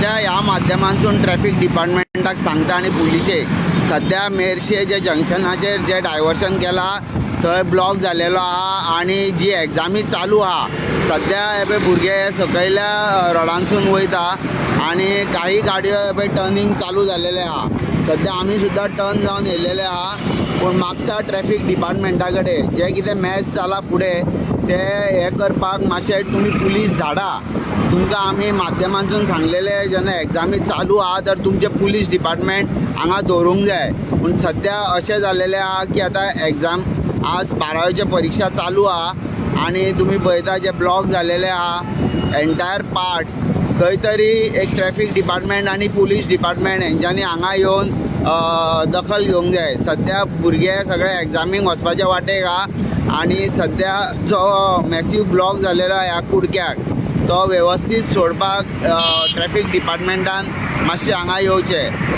सध्या ह्या माध्यमांतून ट्रॅफिक डिपार्टमेंटाक सांगता आनी पुलिशेक सध्या मेर्शे जे जंक्शनाचेर जे डायवर्शन केला थंय ब्लॉक जालेलो आहा आनी जी एग्जामी चालू आहा सध्या हे पळय भुरगे सकयल्या रोडांसून वयता आनी काही गाडयो हे पळय टर्निंग चालू जालेले आहा। सध्या आमी सुद्दां टर्न जावन येयलेले आहा पूण मागता ट्रॅफिक डिपार्टमेंटा कडेन जे कितें मॅच जाला फुडें ते हे करपाक मातशें तुमी पुलीस धाडा। तुमकां आमी माध्यमांतून सांगलेले जेन्ना एग्जामी चालू आहा तर तुमचे पुलीस डिपार्टमेंट हांगा दवरूंक जाय पूण सध्या अशें जालेलें आहा की आतां एग्जाम आज 12वीची परीक्षा चालू आहा आनी तुमी पळयता जे ब्लॉक जालेले आहा एंटायर पार्ट खंय तरी एक ट्रॅफिक डिपार्टमेंट आनी पुलीस डिपार्टमेंट हेंच्यांनी हांगा येवन दखल घेवंक जाय। सध्या भुरगे सगळे एग्जामीक वचपाचे वाटेक आहा आनी सध्या जो मॅसीव ब्लॉक जालेलो ह्या कुडक्याक तो वेवस्थीत सोडपाक ट्रॅफिक डिपार्टमेंटान मातशें हांगा येवचें।